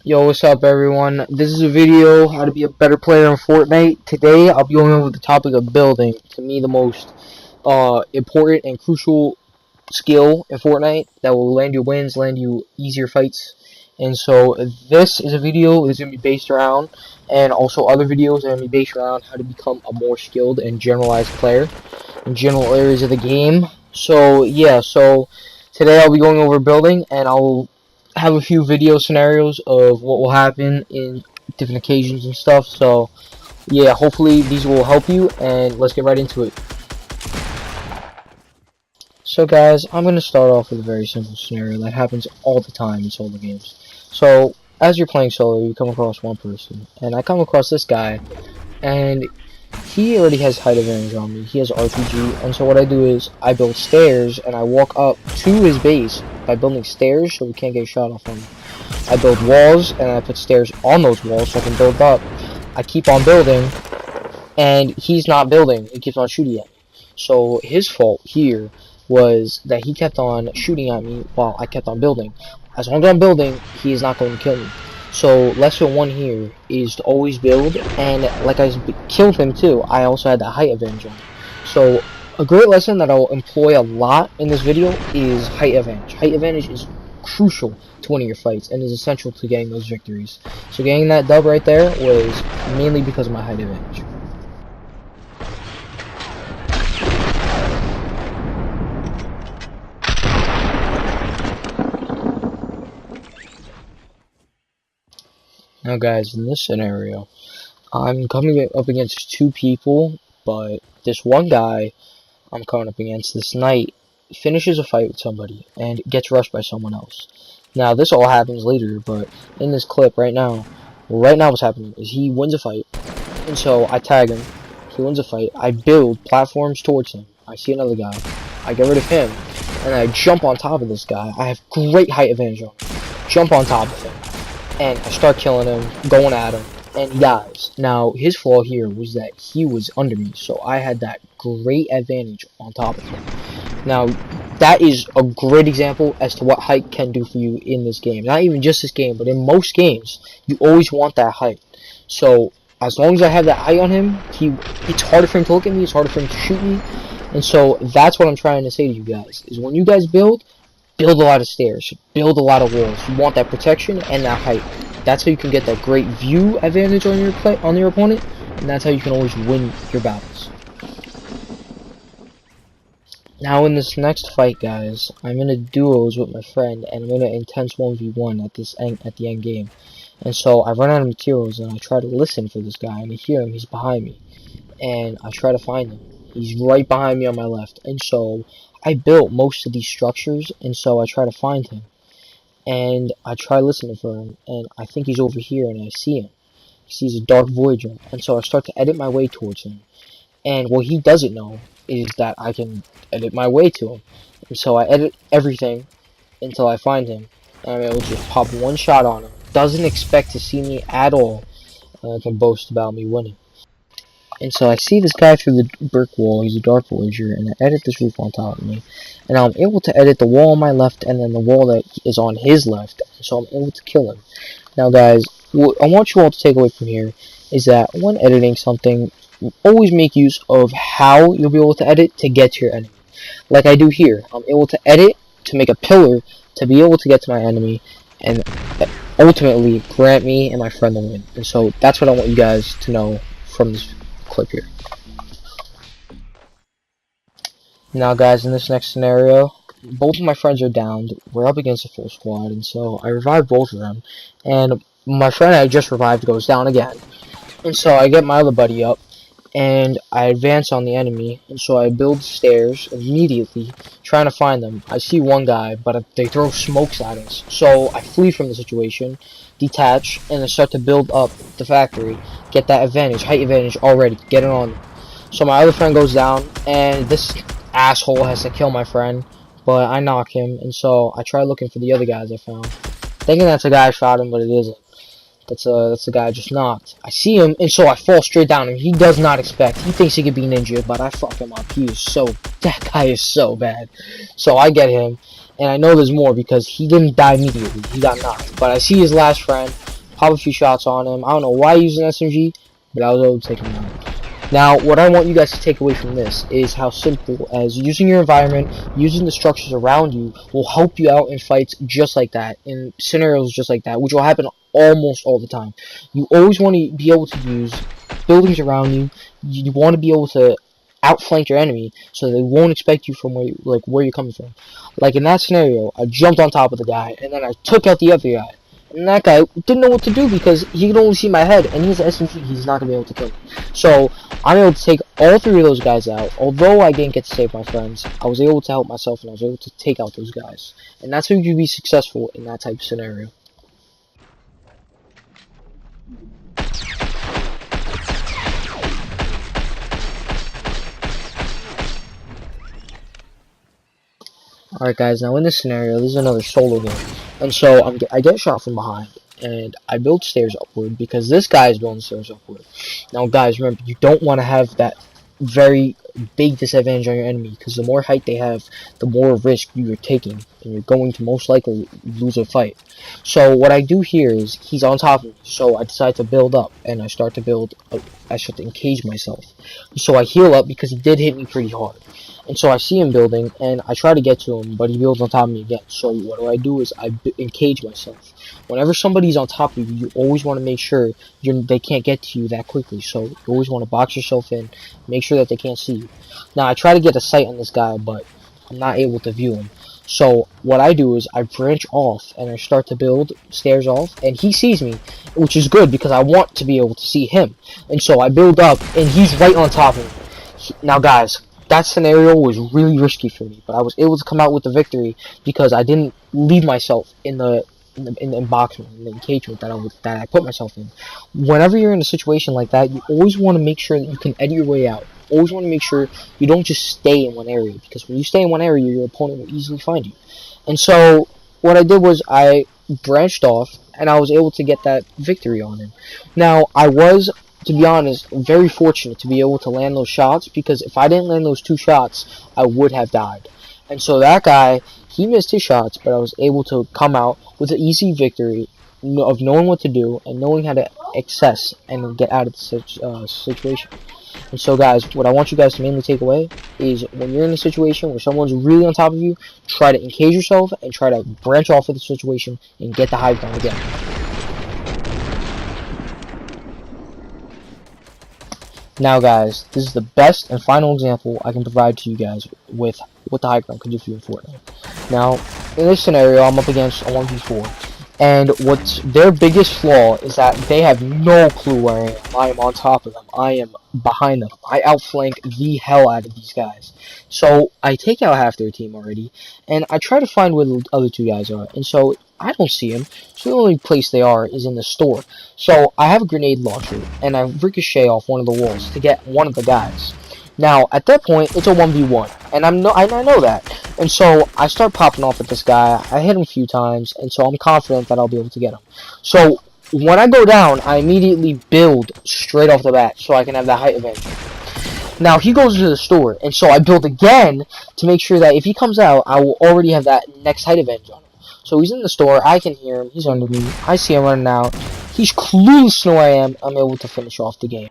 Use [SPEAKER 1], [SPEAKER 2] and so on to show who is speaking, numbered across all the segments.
[SPEAKER 1] Yo, what's up everyone? This is a video how to be a better player in Fortnite. Today I'll be going over the topic of building. To me, the most important and crucial skill in Fortnite that will land you wins, land you easier fights. And so this is a video that's going to be based around, and also other videos are going to be based around how to become a more skilled and generalized player in general areas of the game. So yeah, so today I'll be going over building, and I'll have a few video scenarios of what will happen in different occasions and stuff. So yeah, hopefully these will help you, and let's get right into it. So guys, I'm going to start off with a very simple scenario that happens all the time in solo games. So as you're playing solo, you come across one person, and I come across this guy, and he already has height advantage on me. He has RPG, and so what I do is I build stairs, and I walk up to his base by building stairs so we can't get a shot off him. I build walls, and I put stairs on those walls so I can build up. I keep on building, and he's not building. He keeps on shooting at me. So his fault here was that he kept on shooting at me while I kept on building. As long as I'm building, he is not going to kill me. So lesson 1 here is to always build, and like I killed him too, I also had that height advantage on him. So a great lesson that I'll employ a lot in this video is height advantage. Height advantage is crucial to winning your fights and is essential to getting those victories. So getting that dub right there was mainly because of my height advantage. Now guys, in this scenario, I'm coming up against 2 people, but this one guy I'm coming up against, this knight, finishes a fight with somebody and gets rushed by someone else. Now this all happens later, but in this clip right now what's happening is he wins a fight, and so I tag him, he wins a fight, I build platforms towards him, I see another guy, I get rid of him, and I jump on top of this guy. I have great height advantage on him, jump on top of him, and I start killing him, going at him, and he dies. Now, his flaw here was that he was under me, so I had that great advantage on top of him. Now, that is a great example as to what height can do for you in this game. Not even just this game, but in most games, you always want that height. So, as long as I have that height on him, it's harder for him to look at me, it's harder for him to shoot me, and so that's what I'm trying to say to you guys, is when you guys build a lot of stairs, build a lot of walls. You want that protection and that height. That's how you can get that great view advantage on your opponent, and that's how you can always win your battles. Now in this next fight, guys, I'm in a duos with my friend, and I'm in an intense 1v1 at the end game. And so I run out of materials, and I try to listen for this guy, and I hear him. He's behind me, and I try to find him. He's right behind me on my left, and so I built most of these structures, and so I try to find him, and I try listening for him, and I think he's over here, and I see him. He sees a dark voyager, and so I start to edit my way towards him, and what he doesn't know is that I can edit my way to him, and so I edit everything until I find him, and I'm able to just pop one shot on him. Doesn't expect to see me at all, and I can boast about me winning. And so I see this guy through the brick wall, he's a dark voyager, and I edit this roof on top of me. And I'm able to edit the wall on my left, and then the wall that is on his left, so I'm able to kill him. Now guys, what I want you all to take away from here is that when editing something, always make use of how you'll be able to edit to get to your enemy. Like I do here, I'm able to edit to make a pillar to be able to get to my enemy, and ultimately grant me and my friend the win. And so that's what I want you guys to know from this clip here. Now guys, in this next scenario, both of my friends are downed. We're up against a full squad, and so I revive both of them, and my friend I just revived goes down again, and so I get my other buddy up, and I advance on the enemy, and so I build stairs immediately, trying to find them. I see one guy, but they throw smokes at us, so I flee from the situation, detach, and then start to build up the factory, get that advantage, height advantage already, get it on. So my other friend goes down, and this asshole has to kill my friend, but I knock him, and so I try looking for the other guys I found, thinking that's a guy I shot him, but it isn't. That's the guy I just knocked. I see him, and so I fall straight down, and he does not expect. He thinks he could be ninja, but I fuck him up. That guy is so bad. So I get him, and I know there's more because he didn't die immediately. He got knocked. But I see his last friend, pop a few shots on him. I don't know why he's using SMG, but I was able to take him out. Now, what I want you guys to take away from this is how simple as using your environment, using the structures around you will help you out in fights just like that, in scenarios just like that, which will happen almost all the time. You always want to be able to use buildings around you. You want to be able to outflank your enemy so they won't expect you from where you're coming from. Like in that scenario, I jumped on top of the guy and then I took out the other guy. And that guy didn't know what to do because he could only see my head, and he's an SMG, he's not going to be able to kill me. So, I'm able to take all three of those guys out. Although I didn't get to save my friends, I was able to help myself, and I was able to take out those guys. And that's how you can be successful in that type of scenario. Alright guys, now in this scenario, this is another solo game. And so, I get shot from behind. And I build stairs upward because this guy is building stairs upward. Now guys, remember, you don't want to have that very big disadvantage on your enemy, because the more height they have, the more risk you are taking, and you're going to most likely lose a fight. So what I do here is, he's on top of me, so I decide to build up, and I start to encage myself. So I heal up because he did hit me pretty hard. And so I see him building, and I try to get to him, but he builds on top of me again. So what I do is I encage myself. Whenever somebody's on top of you, you always want to make sure they can't get to you that quickly. So you always want to box yourself in, make sure that they can't see you. Now I try to get a sight on this guy, but I'm not able to view him. So what I do is I branch off, and I start to build stairs off, and he sees me, which is good because I want to be able to see him. And so I build up, and he's right on top of me. Now guys, that scenario was really risky for me, but I was able to come out with the victory because I didn't leave myself in the boxing, in the engagement that I put myself in. Whenever you're in a situation like that, you always want to make sure that you can edit your way out. Always want to make sure you don't just stay in one area, because when you stay in one area, your opponent will easily find you. And so what I did was I branched off, and I was able to get that victory on him. Now I was, to be honest, very fortunate to be able to land those shots, because if I didn't land those 2 shots, I would have died. And so that guy, he missed his shots, but I was able to come out with an easy victory of knowing what to do and knowing how to access and get out of the situation. And so guys, what I want you guys to mainly take away is when you're in a situation where someone's really on top of you, try to encage yourself and try to branch off of the situation and get the high ground again. Now guys, this is the best and final example I can provide to you guys with what the high ground can do for you in Fortnite. Now, in this scenario, I'm up against a 1v4, and what's their biggest flaw is that they have no clue where I am. I am on top of them. I am behind them. I outflank the hell out of these guys. So, I take out half their team already, and I try to find where the other 2 guys are, and so I don't see them, so the only place they are is in the store. So I have a grenade launcher, and I ricochet off one of the walls to get one of the guys. Now, at that point, it's a 1v1, and I know that. And so I start popping off at this guy. I hit him a few times, and so I'm confident that I'll be able to get him. So when I go down, I immediately build straight off the bat, so I can have that height advantage. Now, he goes to the store, and so I build again to make sure that if he comes out, I will already have that next height advantage on him. So he's in the store, I can hear him, he's under me, I see him running out, he's clueless to where I am, I'm able to finish off the game.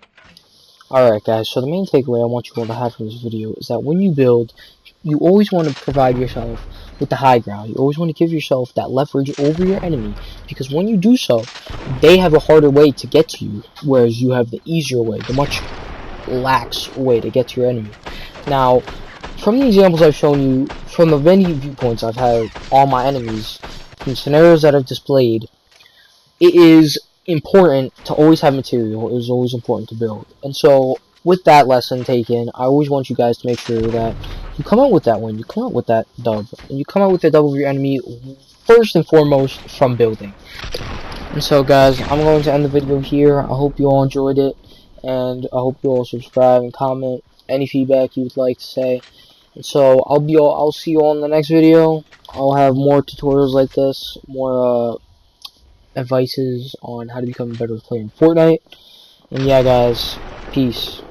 [SPEAKER 1] Alright guys, so the main takeaway I want you all to have from this video is that when you build, you always want to provide yourself with the high ground. You always want to give yourself that leverage over your enemy, because when you do so, they have a harder way to get to you, whereas you have the easier way, the much lax way to get to your enemy. Now, from the examples I've shown you, from the many viewpoints I've had on my enemies, from scenarios that I've displayed, it is important to always have material. It is always important to build. And so, with that lesson taken, I always want you guys to make sure that you come out with that win, you come out with that dub, and you come out with the dub of your enemy first and foremost from building. And so guys, I'm going to end the video here. I hope you all enjoyed it, and I hope you all subscribe and comment any feedback you would like to say. And so I'll see you all in the next video. I'll have more tutorials like this, more advices on how to become a better player in Fortnite. And yeah guys, peace.